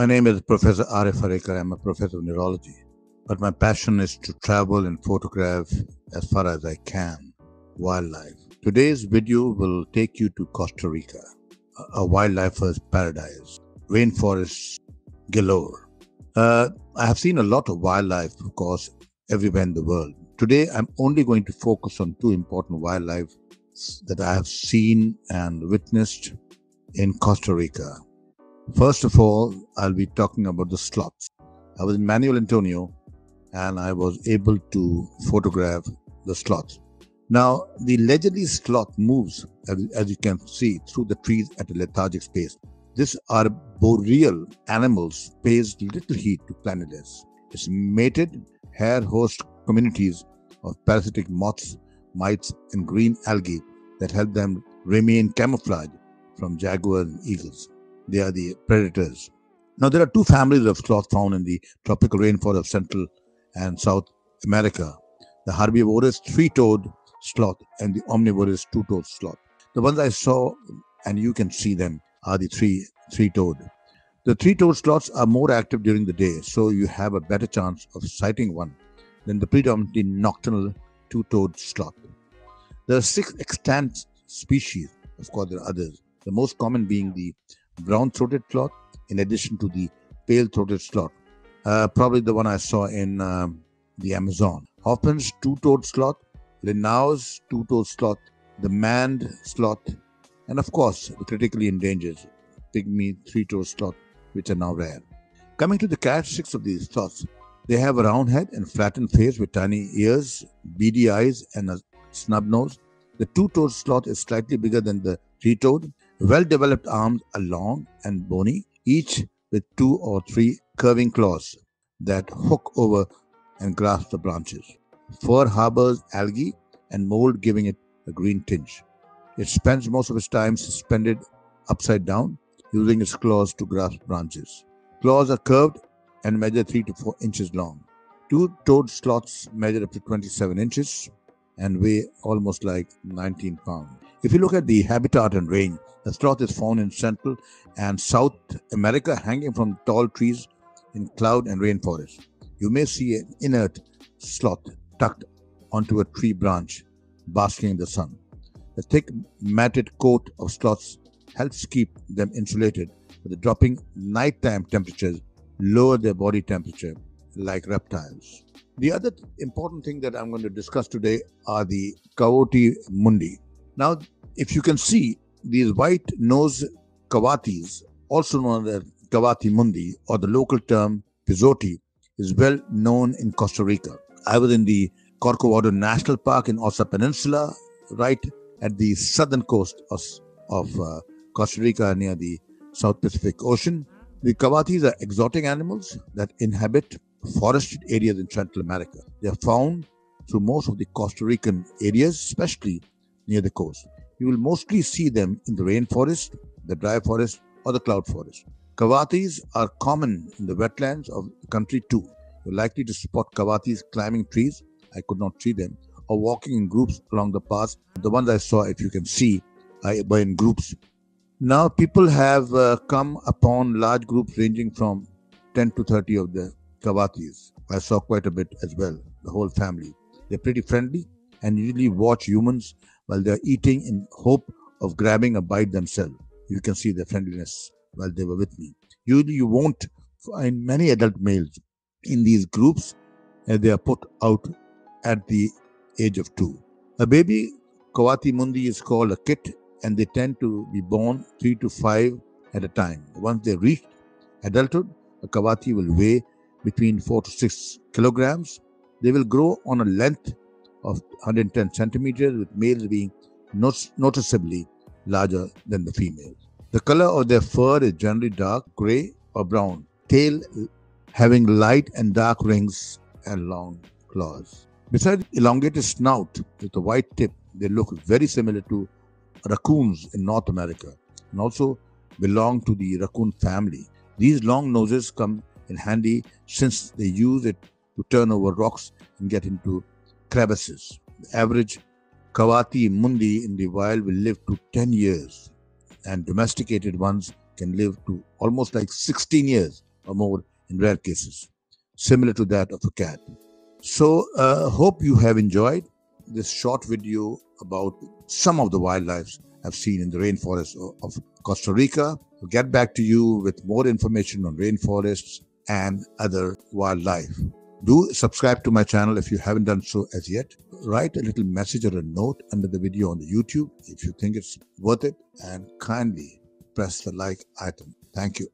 My name is Professor Arif Harekar. I'm a professor of neurology, but my passion is to travel and photograph as far as I can wildlife. Today's video will take you to Costa Rica, a wildlifer's paradise, rainforests galore. I have seen a lot of wildlife, of course, everywhere in the world. Today, I'm only going to focus on two important wildlife that I have seen and witnessed in Costa Rica. First of all, I'll be talking about the sloths. I was in Manuel Antonio and I was able to photograph the sloths. Now, the leisurely sloth moves, as you can see, through the trees at a lethargic pace. These arboreal animals pays little heed to cleanliness. Its mated hair host communities of parasitic moths, mites, and green algae that help them remain camouflaged from jaguars and eagles. They are the predators. Now, there are two families of sloth found in the tropical rainforest of Central and South America: the herbivorous three-toed sloth and the omnivorous two-toed sloth. The ones I saw, and you can see them, are the three-toed. The three-toed sloths are more active during the day, so you have a better chance of sighting one than the predominantly nocturnal two-toed sloth. There are 6 extant species. Of course, there are others. The most common being the brown-throated sloth, in addition to the pale-throated sloth, probably the one I saw in the Amazon. Hoffman's two-toed sloth, Linnaeus two-toed sloth, the maned sloth, and of course the critically endangered pygmy three-toed sloth, which are now rare. Coming to the characteristics of these sloths, they have a round head and flattened face with tiny ears, beady eyes, and a snub nose. The two-toed sloth is slightly bigger than the three-toed. Well-developed arms are long and bony, each with 2 or 3 curving claws that hook over and grasp the branches. Fur harbors algae and mold, giving it a green tinge. It spends most of its time suspended upside down, using its claws to grasp branches. Claws are curved and measure 3 to 4 inches long. Two-toed sloths measure up to 27 inches and weigh almost like 19 pounds. If you look at the habitat and range, the sloth is found in Central and South America, hanging from tall trees in cloud and rainforest. You may see an inert sloth tucked onto a tree branch, basking in the sun. The thick, matted coat of sloths helps keep them insulated, but the dropping nighttime temperatures lower their body temperature like reptiles. The other important thing that I'm going to discuss today are the Coati mundi. Now, if you can see, these white-nosed coatis, also known as Coati mundi, or the local term pizote, is well known in Costa Rica. I was in the Corcovado National Park in Osa Peninsula, right at the southern coast of Costa Rica near the South Pacific Ocean. The coatis are exotic animals that inhabit forested areas in Central America. They are found through most of the Costa Rican areas, especially near the coast. You will mostly see them in the rainforest, the dry forest, or the cloud forest. Coatis are common in the wetlands of the country too. You're likely to spot coatis climbing trees. I could not see them, or walking in groups along the paths. The ones I saw, if you can see, were in groups. Now, people have come upon large groups ranging from 10 to 30 of the coatis. I saw quite a bit as well, the whole family. They're pretty friendly and usually watch humans while they're eating in hope of grabbing a bite themselves. You can see their friendliness while they were with me. Usually you won't find many adult males in these groups, as they are put out at the age of 2. A baby Coati mundi is called a kit, and they tend to be born 3 to 5 at a time. Once they reach adulthood, a coati will weigh between 4 to 6 kilograms. They will grow on a length of 110 centimeters, with males being noticeably larger than the females. The color of their fur is generally dark gray or brown, tail having light and dark rings and long claws. Besides elongated snout with a white tip, they look very similar to raccoons in North America and also belong to the raccoon family. These long noses come in handy since they use it to turn over rocks and get into crevices. The average Coati mundi in the wild will live to 10 years, and domesticated ones can live to almost like 16 years. or more in rare cases, similar to that of a cat. So, hope you have enjoyed this short video about some of the wildlife I've seen in the rainforests of Costa Rica. I'll get back to you with more information on rainforests and other wildlife. Do subscribe to my channel if you haven't done so as yet. Write a little message or a note under the video on the YouTube if you think it's worth it, and kindly press the like icon. Thank you.